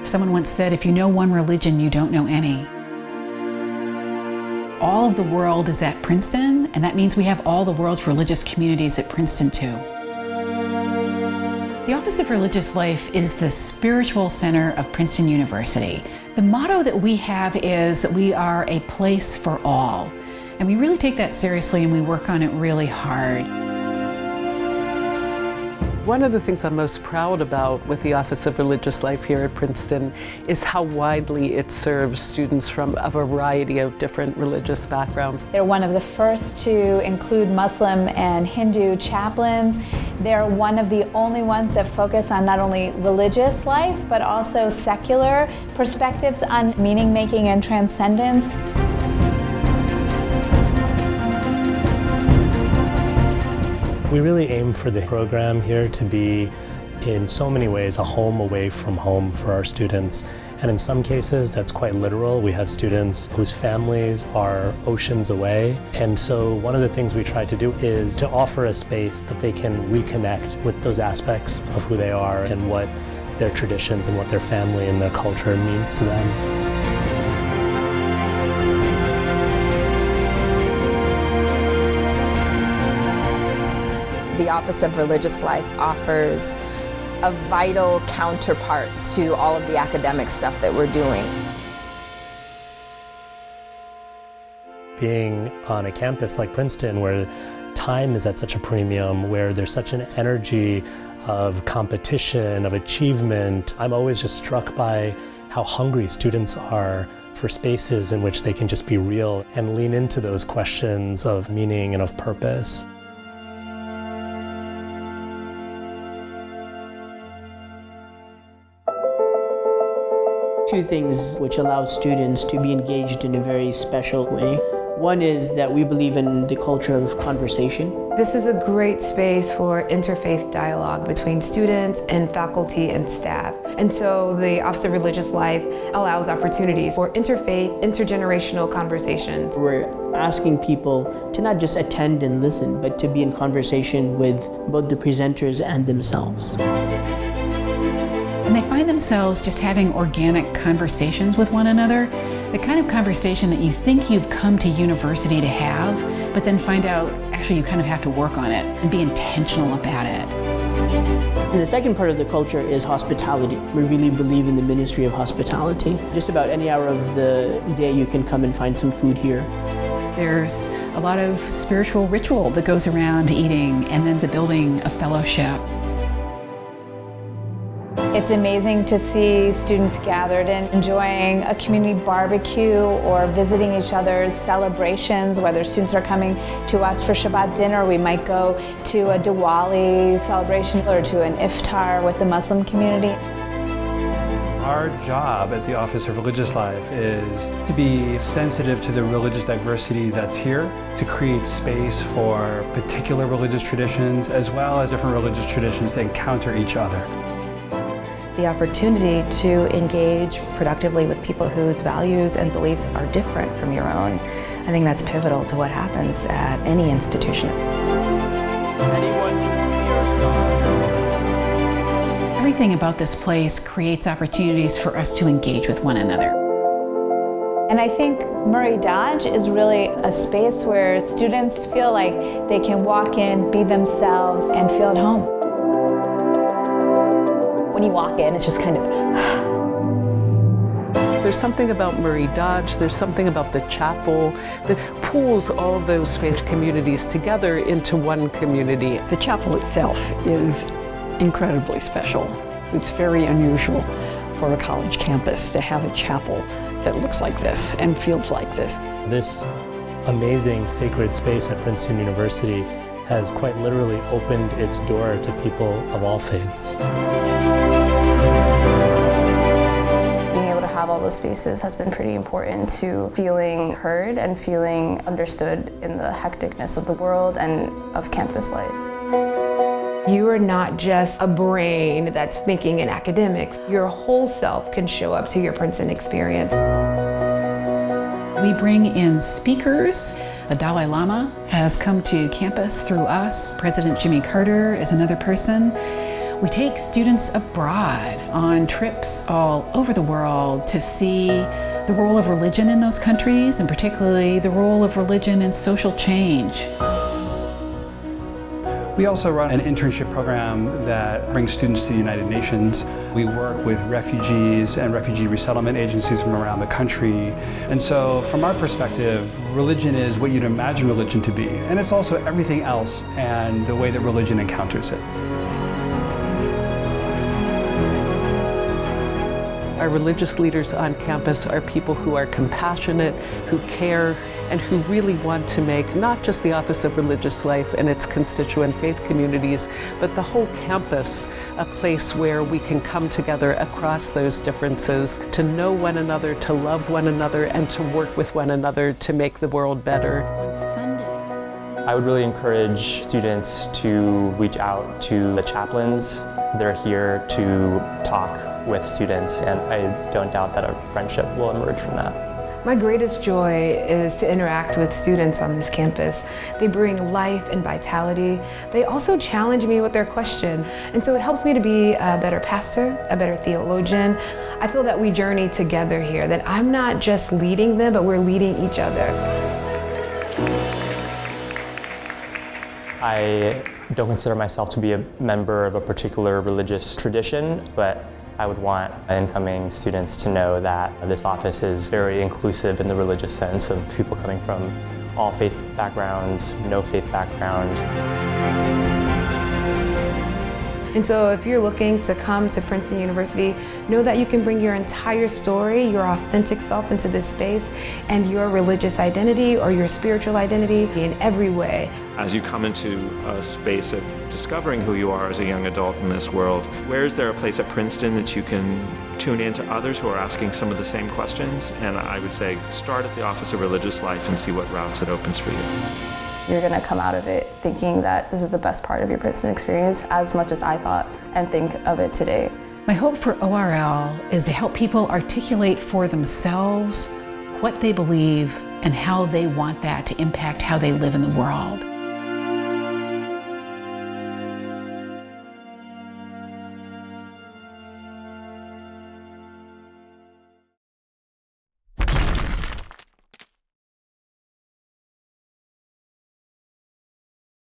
Someone once said, if you know one religion, you don't know any. All of the world is at Princeton, and that means we have all the world's religious communities at Princeton too. The Office of Religious Life is the spiritual center of Princeton University. The motto that we have is that we are a place for all. And we really take that seriously and we work on it really hard. One of the things I'm most proud about with the Office of Religious Life here at Princeton is how widely it serves students from a variety of different religious backgrounds. They're one of the first to include Muslim and Hindu chaplains. They're one of the only ones that focus on not only religious life, but also secular perspectives on meaning making and transcendence. We really aim for the program here to be, in so many ways, a home away from home for our students. And in some cases, that's quite literal. We have students whose families are oceans away. And so one of the things we try to do is to offer a space that they can reconnect with those aspects of who they are and what their traditions and what their family and their culture means to them. The Office of Religious Life offers a vital counterpart to all of the academic stuff that we're doing. Being on a campus like Princeton, where time is at such a premium, where there's such an energy of competition, of achievement, I'm always just struck by how hungry students are for spaces in which they can just be real and lean into those questions of meaning and of purpose. Two things which allow students to be engaged in a very special way. One is that we believe in the culture of conversation. This is a great space for interfaith dialogue between students and faculty and staff. And so the Office of Religious Life allows opportunities for interfaith, intergenerational conversations. We're asking people to not just attend and listen, but to be in conversation with both the presenters and themselves. And they find themselves just having organic conversations with one another, the kind of conversation that you think you've come to university to have, but then find out actually you kind of have to work on it and be intentional about it. And the second part of the culture is hospitality. We really believe in the ministry of hospitality. Just about any hour of the day you can come and find some food here. There's a lot of spiritual ritual that goes around eating, and then the building of fellowship. It's amazing to see students gathered and enjoying a community barbecue or visiting each other's celebrations, whether students are coming to us for Shabbat dinner, we might go to a Diwali celebration or to an iftar with the Muslim community. Our job at the Office of Religious Life is to be sensitive to the religious diversity that's here, to create space for particular religious traditions as well as different religious traditions that encounter each other. The opportunity to engage productively with people whose values and beliefs are different from your own, I think that's pivotal to what happens at any institution. Anyone who fears God. Everything about this place creates opportunities for us to engage with one another. And I think Murray Dodge is really a space where students feel like they can walk in, be themselves, and feel at home. When you walk in, it's just kind of... There's something about Murray Dodge, there's something about the chapel that pulls all of those faith communities together into one community. The chapel itself is incredibly special. It's very unusual for a college campus to have a chapel that looks like this and feels like this. This amazing sacred space at Princeton University has quite literally opened its door to people of all faiths. Being able to have all those spaces has been pretty important to feeling heard and feeling understood in the hecticness of the world and of campus life. You are not just a brain that's thinking in academics. Your whole self can show up to your Princeton experience. We bring in speakers. The Dalai Lama has come to campus through us. President Jimmy Carter is another person. We take students abroad on trips all over the world to see the role of religion in those countries, and particularly the role of religion in social change. We also run an internship program that brings students to the United Nations. We work with refugees and refugee resettlement agencies from around the country. And so from our perspective, religion is what you'd imagine religion to be. And it's also everything else and the way that religion encounters it. Our religious leaders on campus are people who are compassionate, who care, and who really want to make not just the Office of Religious Life and its constituent faith communities, but the whole campus a place where we can come together across those differences, to know one another, to love one another, and to work with one another to make the world better. On Sunday, I would really encourage students to reach out to the chaplains. They're here to talk with students, and I don't doubt that a friendship will emerge from that. My greatest joy is to interact with students on this campus. They bring life and vitality. They also challenge me with their questions, and so it helps me to be a better pastor, a better theologian. I feel that we journey together here, that I'm not just leading them, but we're leading each other. I don't consider myself to be a member of a particular religious tradition, but I would want incoming students to know that this office is very inclusive in the religious sense of people coming from all faith backgrounds, no faith background. And so if you're looking to come to Princeton University, know that you can bring your entire story, your authentic self into this space, and your religious identity or your spiritual identity in every way. As you come into a space of discovering who you are as a young adult in this world, where is there a place at Princeton that you can tune in to others who are asking some of the same questions? And I would say start at the Office of Religious Life and see what routes it opens for you. You're going to come out of it thinking that this is the best part of your Princeton experience, as much as I thought and think of it today. my hope for ORL is to help people articulate for themselves what they believe and how they want that to impact how they live in the world.